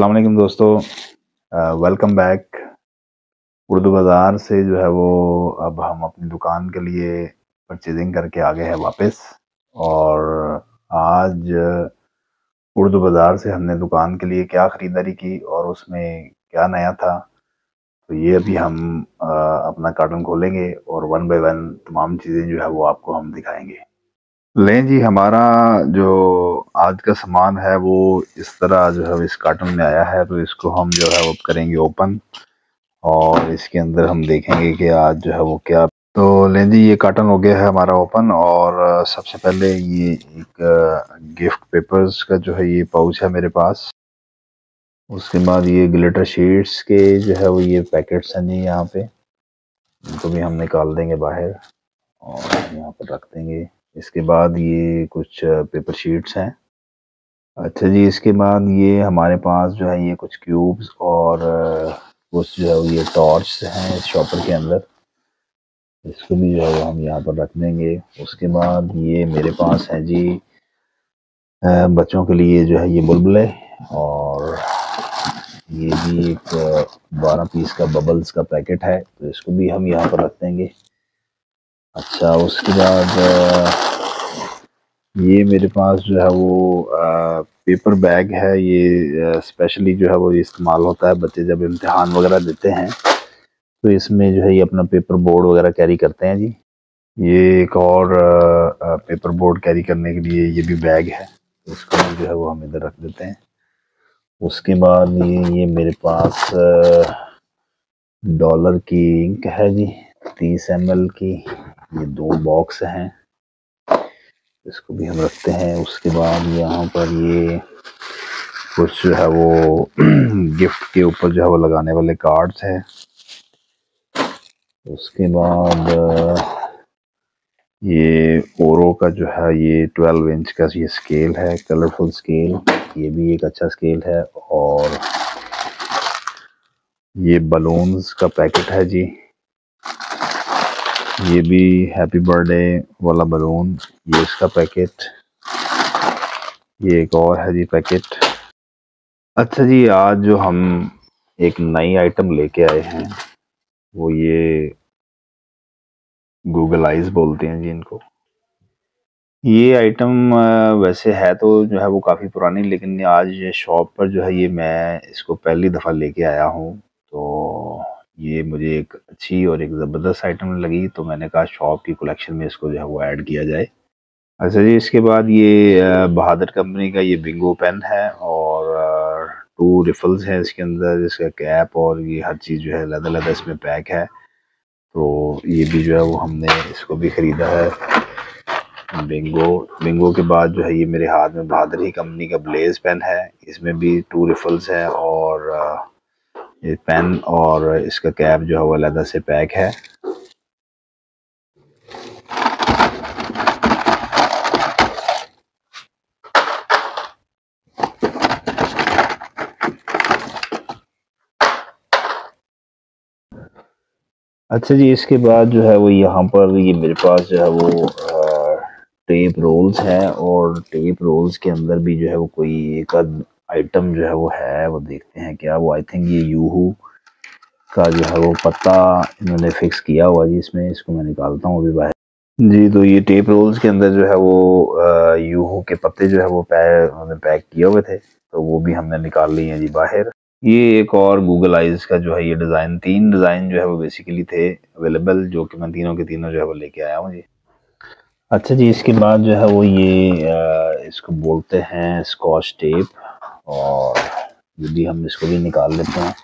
अस्सलाम वालेकुम दोस्तों, वेलकम बैक। उर्दू बाज़ार से जो है वो अब हम अपनी दुकान के लिए परचेजिंग करके आ गए हैं वापस। और आज उर्दू बाज़ार से हमने दुकान के लिए क्या ख़रीदारी की और उसमें क्या नया था, तो ये अभी हम अपना कार्टन खोलेंगे और वन बाय वन तमाम चीज़ें जो है वो आपको हम दिखाएंगे। लें जी, हमारा जो आज का सामान है वो इस तरह जो है इस कार्टन में आया है, तो इसको हम जो है वो करेंगे ओपन और इसके अंदर हम देखेंगे कि आज जो है वो क्या। तो लें जी, ये कार्टन हो गया है हमारा ओपन। और सबसे पहले ये एक गिफ्ट पेपर्स का जो है ये पाउच है मेरे पास। उसके बाद ये ग्लिटर शीट्स के जो है वो ये पैकेट्स हैं जी, यहाँ पे इनको भी हम निकाल देंगे बाहर और यहाँ पर रख देंगे। इसके बाद ये कुछ पेपर शीट्स हैं। अच्छा जी, इसके बाद ये हमारे पास जो है ये कुछ क्यूब्स और कुछ जो है वो ये टॉर्च हैं इस शॉपर के अंदर, इसको भी जो है वो हम यहाँ पर रख देंगे। उसके बाद ये मेरे पास है जी बच्चों के लिए जो है ये बुलबुले, और ये भी एक 12 पीस का बबल्स का पैकेट है, तो इसको भी हम यहाँ पर रख देंगे। अच्छा, उसके बाद ये मेरे पास जो है वो पेपर बैग है। ये स्पेशली जो है वो इस्तेमाल होता है, बच्चे जब इम्तिहान वगैरह देते हैं तो इसमें जो है ये अपना पेपर बोर्ड वगैरह कैरी करते हैं जी। ये एक और पेपर बोर्ड कैरी करने के लिए ये भी बैग है, तो इसको भी जो है वो हम इधर रख देते हैं। उसके बाद ये मेरे पास डॉलर की इंक है जी, 30 ml की। ये 2 बॉक्स हैं, इसको भी हम रखते हैं। उसके बाद यहाँ पर ये कुछ जो है वो गिफ्ट के ऊपर जो है वो लगाने वाले कार्ड्स हैं। उसके बाद ये ओरो का जो है ये 12 इंच का ये स्केल है, कलरफुल स्केल, ये भी एक अच्छा स्केल है। और ये बलून्स का पैकेट है जी, ये भी हैप्पी बर्थडे वाला बलून, ये इसका पैकेट। ये एक और है जी पैकेट। अच्छा जी, आज जो हम एक नई आइटम लेके आए हैं वो ये गूगल आइज बोलते हैं जी इनको। ये आइटम वैसे है तो जो है वो काफ़ी पुरानी, लेकिन आज ये शॉप पर जो है ये मैं इसको पहली दफ़ा लेके आया हूँ, तो ये मुझे एक अच्छी और एक ज़बरदस्त आइटम लगी, तो मैंने कहा शॉप की कलेक्शन में इसको जो है वो ऐड किया जाए। अच्छा जी, इसके बाद ये बहादुर कंपनी का ये बिंगो पेन है, और 2 रिफल्स हैं इसके अंदर, इसका कैप और ये हर चीज़ जो है अलग-अलग इसमें पैक है। तो ये भी जो है वो हमने इसको भी ख़रीदा है। बिंगो के बाद जो है ये मेरे हाथ में बहादुर ही कंपनी का ब्लेज पेन है, इसमें भी 2 रिफल्स है और ये पेन और इसका कैप जो है वो अलग से पैक है। अच्छा जी, इसके बाद जो है वो यहाँ पर ये मेरे पास जो है वो टेप रोल्स है, और टेप रोल्स के अंदर भी जो है वो कोई एक आइटम जो है वो है, वो देखते हैं क्या वो। आई थिंक ये यूहू का जो है वो पत्ता इन्होंने फिक्स किया हुआ जी इसमें, इसको मैं निकालता हूँ अभी बाहर जी। तो ये टेप रोल्स के अंदर जो है वो यूहू के पत्ते जो है वो उन्होंने पैक किए हुए थे, तो वो भी हमने निकाल लिए हैं जी बाहर। ये एक और गूगल आइज का जो है ये डिज़ाइन, 3 डिज़ाइन जो है वो बेसिकली थे अवेलेबल, जो कि मैं तीनों के तीनों जो है वो लेके आया हूँ जी। अच्छा जी, इसके बाद जो है वो ये इसको बोलते हैं स्कॉच टेप, और ये भी हम इसको भी निकाल लेते हैं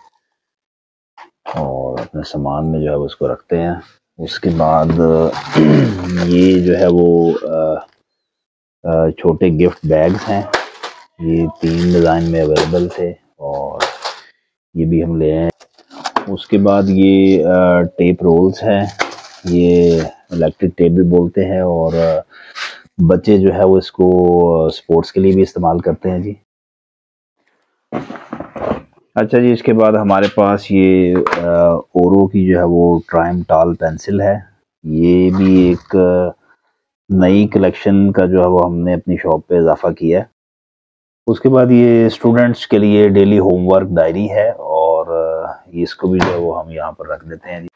और अपने सामान में जो है वो उसको रखते हैं। उसके बाद ये जो है वो छोटे गिफ्ट बैग्स हैं, ये 3 डिज़ाइन में अवेलेबल थे और ये भी हम ले आए। उसके बाद ये टेप रोल्स हैं, ये इलेक्ट्रिक टेप भी बोलते हैं, और बच्चे जो है वो इसको स्पोर्ट्स के लिए भी इस्तेमाल करते हैं जी। अच्छा जी, इसके बाद हमारे पास ये ओरो की जो है वो ट्राइम टाल पेंसिल है, ये भी एक नई कलेक्शन का जो है वो हमने अपनी शॉप पे इजाफा किया है। उसके बाद ये स्टूडेंट्स के लिए डेली होमवर्क डायरी है, और इसको भी जो है वो हम यहाँ पर रख देते हैं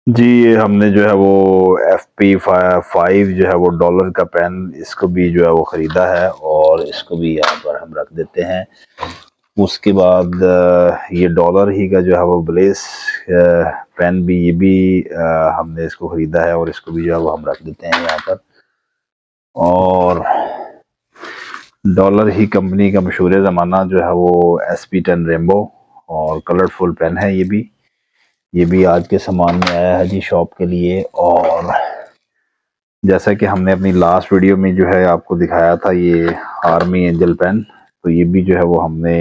जी। ये हमने जो है वो FP5 जो है वो डॉलर का पेन, इसको भी जो है वो ख़रीदा है, और इसको भी यहाँ पर हम रख देते हैं। उसके बाद ये डॉलर ही का जो है वो ब्लेस पेन भी, ये भी हमने इसको ख़रीदा है, और इसको भी जो है वो हम रख देते हैं यहाँ पर। और डॉलर ही कंपनी का मशहूर ज़माना जो है वो SP10 रेम्बो, और कलरफुल पेन है ये भी आज के सामान में आया है जी शॉप के लिए। और जैसा कि हमने अपनी लास्ट वीडियो में जो है आपको दिखाया था ये आर्मी एंजल पेन, तो ये भी जो है वो हमने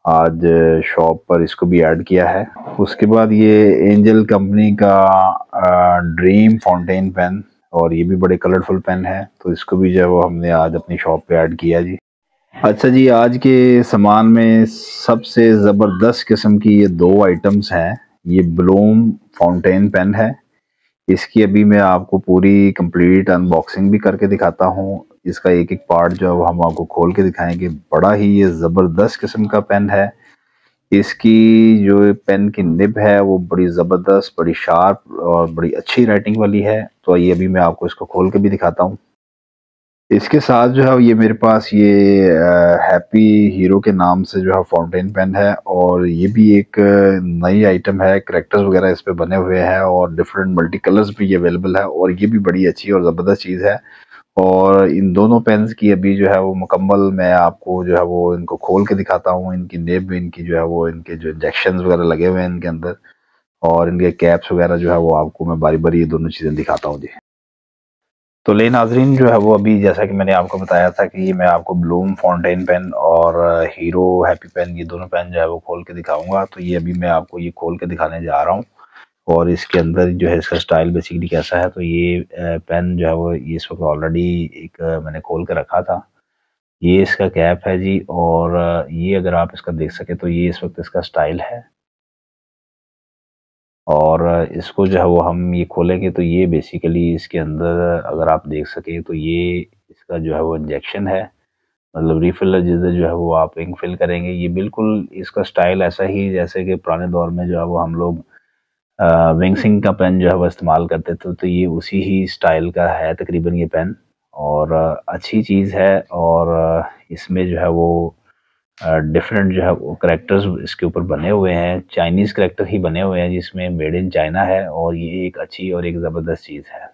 आज शॉप पर इसको भी ऐड किया है। उसके बाद ये एंजल कंपनी का ड्रीम फाउंटेन पेन, और ये भी बड़े कलरफुल पेन है, तो इसको भी जो है वो हमने आज अपनी शॉप पे ऐड किया जी। अच्छा जी, आज के सामान में सबसे ज़बरदस्त किस्म की ये दो आइटम्स हैं। ये ब्लूम फाउंटेन पेन है, इसकी अभी मैं आपको पूरी कंप्लीट अनबॉक्सिंग भी करके दिखाता हूँ। इसका एक एक पार्ट जो है हम आपको खोल के दिखाएंगे। बड़ा ही ये ज़बरदस्त किस्म का पेन है। इसकी जो पेन की निब है वो बड़ी ज़बरदस्त, बड़ी शार्प और बड़ी अच्छी राइटिंग वाली है। तो ये अभी मैं आपको इसको खोल के भी दिखाता हूँ। इसके साथ जो है ये मेरे पास ये हैप्पी हीरो के नाम से जो है फाउंटेन पेन है, और ये भी एक नई आइटम है। करैक्टर्स वगैरह इस पे बने हुए हैं, और डिफरेंट मल्टी कलर्स भी ये अवेलेबल है, और ये भी बड़ी अच्छी और ज़बरदस्त चीज़ है। और इन दोनों पेन्स की अभी जो है वो मुकम्मल मैं आपको जो है वो इनको खोल के दिखाता हूँ। इनकी निब, इनकी जो है वो इनके जो इंजेक्शन वगैरह लगे हुए हैं इनके अंदर, और इनके कैप्स वगैरह जो है वो आपको मैं बारी बारी ये दोनों चीज़ें दिखाता हूँ जी। तो ले नाजरीन, जो है वो अभी जैसा कि मैंने आपको बताया था कि मैं आपको ब्लूम फाउंटेन पेन और हीरो हैप्पी पेन, ये दोनों पेन जो है वो खोल के दिखाऊंगा। तो ये अभी मैं आपको ये खोल के दिखाने जा रहा हूँ, और इसके अंदर जो है इसका स्टाइल बेसिकली कैसा है। तो ये पेन जो है वो ये इस वक्त ऑलरेडी एक मैंने खोल के रखा था। ये इसका कैप है जी, और ये अगर आप इसका देख सके तो ये इस वक्त इसका स्टाइल है। और इसको जो है वो हम ये खोलेंगे तो ये बेसिकली इसके अंदर अगर आप देख सकें तो ये इसका जो है वो इंजेक्शन है, मतलब रिफिलर जिससे जो है वो आप इंक फिल करेंगे। ये बिल्कुल इसका स्टाइल ऐसा ही जैसे कि पुराने दौर में जो है वो हम लोग विंगसिंग का पेन जो है वो इस्तेमाल करते थे, तो ये उसी ही स्टाइल का है तकरीबन ये पेन। और अच्छी चीज़ है, और इसमें जो है वो डिफरेंट जो है वो करेक्टर्स इसके ऊपर बने हुए हैं। चाइनीज़ करेक्टर ही बने हुए हैं जिसमें मेड इन चाइना है, और ये एक अच्छी और एक ज़बरदस्त चीज़ है।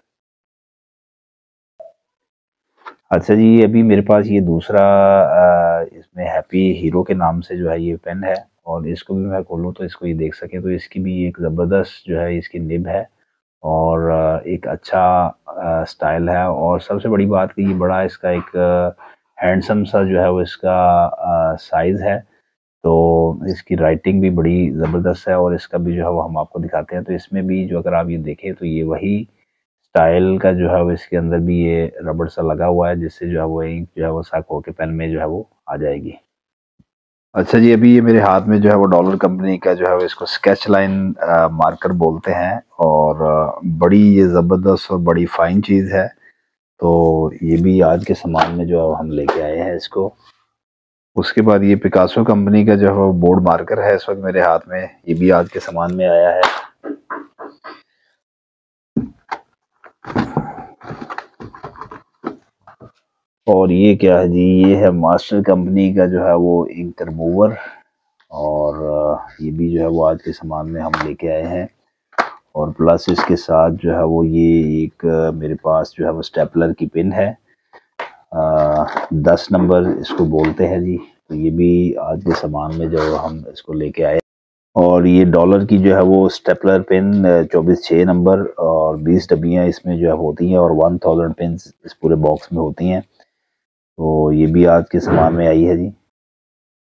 अच्छा जी, अभी मेरे पास ये दूसरा इसमें हैप्पी हीरो के नाम से जो है ये पेन है, और इसको भी मैं खोलूँ तो इसको ये देख सकें तो इसकी भी एक ज़बरदस्त जो है इसकी निब है, और एक अच्छा स्टाइल है। और सबसे बड़ी बात कि ये बड़ा इसका एक हैंडसम सा जो है वो इसका साइज़ है। तो इसकी राइटिंग भी बड़ी ज़बरदस्त है, और इसका भी जो है वो हम आपको दिखाते हैं। तो इसमें भी जो अगर आप ये देखें तो ये वही स्टाइल का जो है वो इसके अंदर भी ये रबड़ सा लगा हुआ है, जिससे जो है वो इंक जो है वो सक होके पेन में जो है वो आ जाएगी। अच्छा जी, अभी ये मेरे हाथ में जो है वो डॉलर कंपनी का जो है वो इसको स्केच लाइन मार्कर बोलते हैं, और बड़ी ये ज़बरदस्त और बड़ी फाइन चीज़ है। तो ये भी आज के सामान में जो है हम लेके आए हैं इसको। उसके बाद ये पिकासो कंपनी का जो है वो बोर्ड मार्कर है इस वक्त मेरे हाथ में, ये भी आज के सामान में आया है। और ये क्या है जी, ये है मास्टर कंपनी का जो है वो इंक रिमूवर, और ये भी जो है वो आज के सामान में हम लेके आए हैं। और प्लस इसके साथ जो है वो ये एक मेरे पास जो है वो स्टेपलर की पिन है, 10 नंबर इसको बोलते हैं जी। तो ये भी आज के सामान में जो हम इसको लेके आए। और ये डॉलर की जो है वो स्टेपलर पिन 24/6 नंबर, और 20 डब्बियाँ इसमें जो है होती हैं, और 1000 पिन इस पूरे बॉक्स में होती हैं। तो ये भी आज के सामान में आई है जी।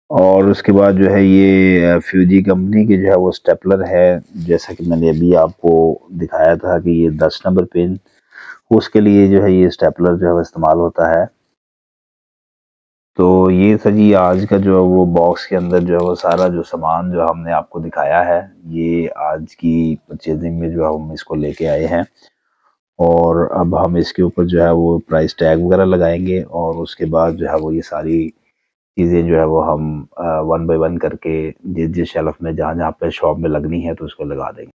और उसके बाद जो है ये फ्यूजी कंपनी की जो है वो स्टेपलर है, जैसा कि मैंने अभी आपको दिखाया था कि ये 10 नंबर पिन, उसके लिए जो है ये स्टेपलर जो है वो इस्तेमाल होता है। तो ये था जी आज का जो है वो बॉक्स के अंदर जो है वो सारा जो सामान जो हमने आपको दिखाया है, ये आज की परचेजिंग में जो है हम इसको लेके आए हैं। और अब हम इसके ऊपर जो है वो प्राइस टैग वगैरह लगाएंगे, और उसके बाद जो है वो ये सारी चीज़ें जो है वो हम वन बाय वन करके जिस-जिस शेल्फ में जहाँ-जहाँ पे शॉप में लगनी है तो उसको लगा देंगे।